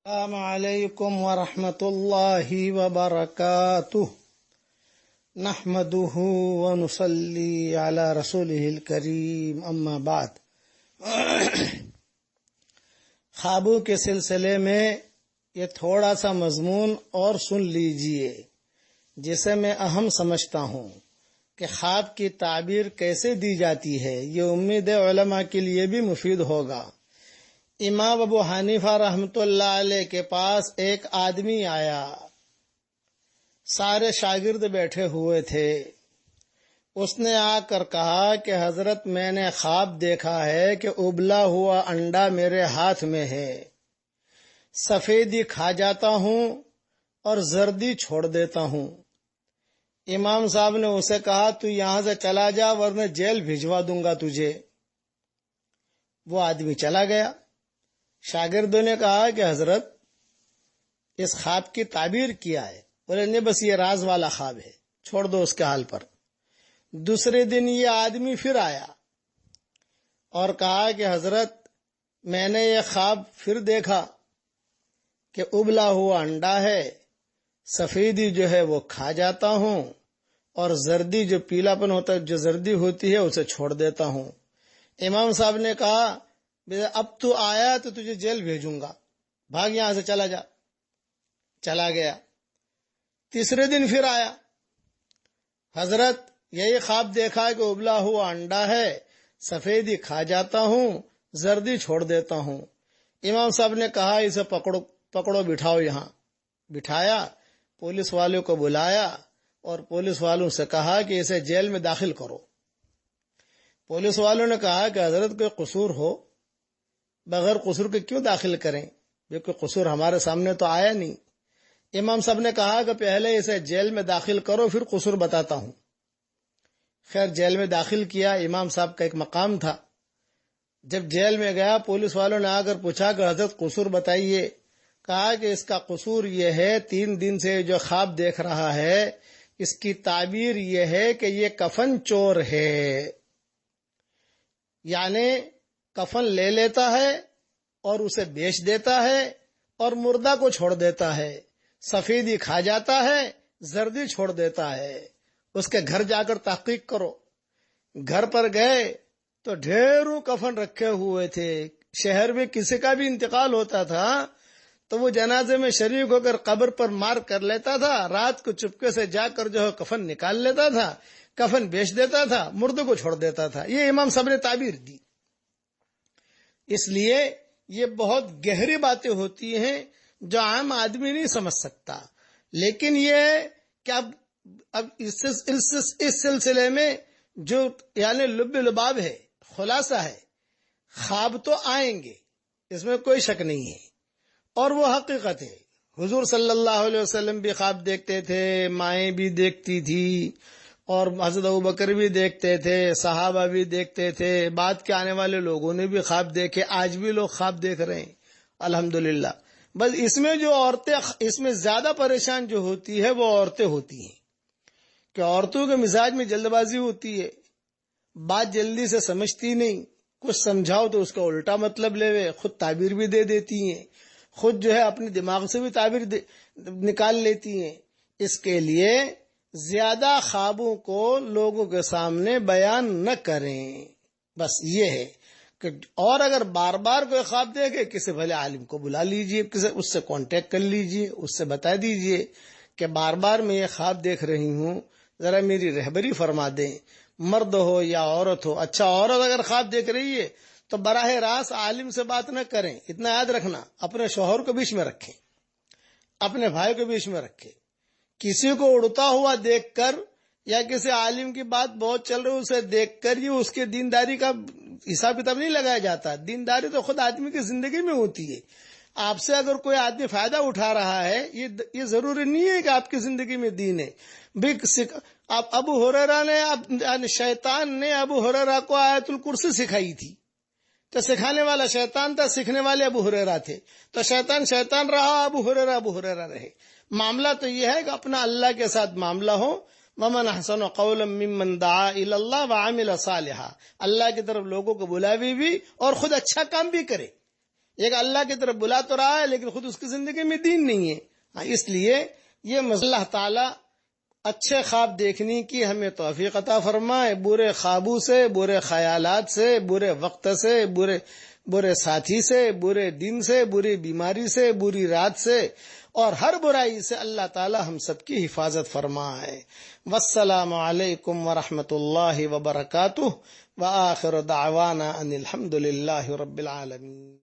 السلام علیکم ورحمۃ اللہ وبرکاتہ نحمده ونصلی علی رسولہ الکریم اما بعد خوابوں کے سلسلے میں یہ تھوڑا سا مضمون اور سن لیجئے جسے میں اہم سمجھتا ہوں کہ خواب کی تعبیر کیسے دی جاتی ہے۔ یہ امید علماء کے لیے بھی مفید ہوگا۔ امام ابو حنیفہ رحمۃ اللہ علیہ کے پاس ایک آدمی آیا، سارے شاگرد بیٹھے ہوئے تھے۔ اس نے آ کر کہا کہ حضرت میں نے خواب دیکھا ہے کہ ابلا ہوا انڈا میرے ہاتھ میں ہے، سفیدی کھا جاتا ہوں اور زردی چھوڑ دیتا ہوں۔ امام صاحب نے اسے کہا تو یہاں سے چلا جا ورنہ جیل بھجوا دوں گا تجھے۔ وہ آدمی چلا گیا۔ شاگردوں نے کہا کہ حضرت اس خواب کی تعبیر کیا ہے؟ بولے نہیں، بس یہ راز والا خواب ہے، چھوڑ دو اس کے حال پر۔ دوسرے دن یہ آدمی پھر آیا اور کہا کہ حضرت میں نے یہ خواب پھر دیکھا کہ ابلا ہوا انڈا ہے، سفیدی جو ہے وہ کھا جاتا ہوں اور زردی جو پیلا پن ہوتا ہے، جو زردی ہوتی ہے اسے چھوڑ دیتا ہوں۔ امام صاحب نے کہا اب تو آیا تو تجھے جیل بھیجوں گا، بھاگ یہاں سے، چلا جا۔ چلا گیا۔ تیسرے دن پھر آیا، حضرت یہی خواب دیکھا کہ ابلا ہوا انڈا ہے، سفیدی کھا جاتا ہوں، زردی چھوڑ دیتا ہوں۔ امام صاحب نے کہا اسے پکڑو بٹھاؤ یہاں۔ بٹھایا، پولیس والوں کو بلایا اور پولیس والوں سے کہا کہ اسے جیل میں داخل کرو۔ پولیس والوں نے کہا کہ حضرت کوئی قصور ہو، بغیر قصور کے کیوں داخل کریں؟ کوئی قصور ہمارے سامنے تو آیا نہیں۔ امام صاحب نے کہا کہ پہلے اسے جیل میں داخل کرو پھر قصور بتاتا ہوں۔ خیر جیل میں داخل کیا۔ امام صاحب کا ایک مقام تھا۔ جب جیل میں گیا، پولیس والوں نے آ کر پوچھا کہ حضرت قصور بتائیے۔ کہا کہ اس کا قصور یہ ہے، 3 دن سے جو خواب دیکھ رہا ہے اس کی تعبیر یہ ہے کہ یہ کفن چور ہے، یعنی کفن لے لیتا ہے اور اسے بیچ دیتا ہے اور مردہ کو چھوڑ دیتا ہے، سفیدی کھا جاتا ہے، زردی چھوڑ دیتا ہے۔ اس کے گھر جا کر تحقیق کرو۔ گھر پر گئے تو ڈھیروں کفن رکھے ہوئے تھے۔ شہر میں کسی کا بھی انتقال ہوتا تھا تو وہ جنازے میں شریک ہو کر قبر پر مار کر لیتا تھا، رات کو چپکے سے جا کر جو ہے کفن نکال لیتا تھا، کفن بیچ دیتا تھا، مردے کو چھوڑ دیتا تھا۔ یہ امام صاحب نے تعبیر دی۔ اس لیے یہ بہت گہری باتیں ہوتی ہیں جو عام آدمی نہیں سمجھ سکتا، لیکن یہ کہ اب اس سلسلے میں جو یعنی لب لباب ہے، خلاصہ ہے، خواب تو آئیں گے، اس میں کوئی شک نہیں ہے، اور وہ حقیقت ہے۔ حضور صلی اللہ علیہ وسلم بھی خواب دیکھتے تھے، مائیں بھی دیکھتی تھی، اور حضرت ابوبکر بھی دیکھتے تھے، صحابہ بھی دیکھتے تھے، بعد کے آنے والے لوگوں نے بھی خواب دیکھے، آج بھی لوگ خواب دیکھ رہے ہیں الحمدللہ۔ بس اس میں جو عورتیں اس میں زیادہ پریشان جو ہوتی ہے وہ عورتیں ہوتی ہیں، کہ عورتوں کے مزاج میں جلد بازی ہوتی ہے، بات جلدی سے سمجھتی نہیں، کچھ سمجھاؤ تو اس کا الٹا مطلب لے، خود تعبیر بھی دے دیتی ہیں، خود جو ہے اپنے دماغ سے بھی تعبیر نکال لیتی ہیں۔ اس کے لیے زیادہ خوابوں کو لوگوں کے سامنے بیان نہ کریں، بس یہ ہے کہ اور اگر بار بار کوئی خواب دیکھے کسی بھلے عالم کو بلا لیجئے، اس سے کانٹیکٹ کر لیجئے، اس سے بتا دیجئے کہ بار بار میں یہ خواب دیکھ رہی ہوں، ذرا میری رہبری فرما دیں، مرد ہو یا عورت ہو۔ اچھا، عورت اگر خواب دیکھ رہی ہے تو براہ راست عالم سے بات نہ کریں، اتنا یاد رکھنا، اپنے شوہر کو بیچ میں رکھیں، اپنے بھائی کو بیچ میں رکھیں۔ کسی کو اڑتا ہوا دیکھ کر یا کسی عالم کی بات بہت چل رہی اسے دیکھ کر یہ اس کے دینداری کا حساب کتاب نہیں لگایا جاتا۔ دینداری تو خود آدمی کی زندگی میں ہوتی ہے۔ آپ سے اگر کوئی آدمی فائدہ اٹھا رہا ہے، یہ ضروری نہیں ہے کہ آپ کی زندگی میں دین ہے۔ ابو ہریرہ نے یعنی شیطان نے ابو ہریرہ کو آیت الکرسی سکھائی تھی، تو سکھانے والا شیطان تھا، سیکھنے والے ابو ہریرہ تھے، تو شیطان رہا، ابو ہریرہ رہے۔ معاملہ تو یہ ہے کہ اپنا اللہ کے ساتھ معاملہ ہو۔ وَمَنْ أَحْسَنُ قَوْلًا مِّمَّنْ دَعَا إِلَى اللَّهِ وَعَمِلَ صَالِحًا، اللہ کی طرف لوگوں کو بلاوے بھی اور خود اچھا کام بھی کرے۔ ایک اللہ کی طرف بلا تو رہا ہے لیکن خود اس کی زندگی میں دین نہیں ہے. اس لیے یہ اللہ تعالیٰ اچھے خواب دیکھنے کی ہمیں توفیق عطا فرمائے، برے خوابوں سے، برے خیالات سے، برے وقت سے، برے ساتھی سے، برے دن سے، بری بیماری سے، بری رات سے اور ہر برائی سے اللہ تعالی ہم سب کی حفاظت فرمائے. والسلام علیکم ورحمۃ اللہ وبرکاتہ، وآخر دعوانا ان الحمد للہ رب العالمین.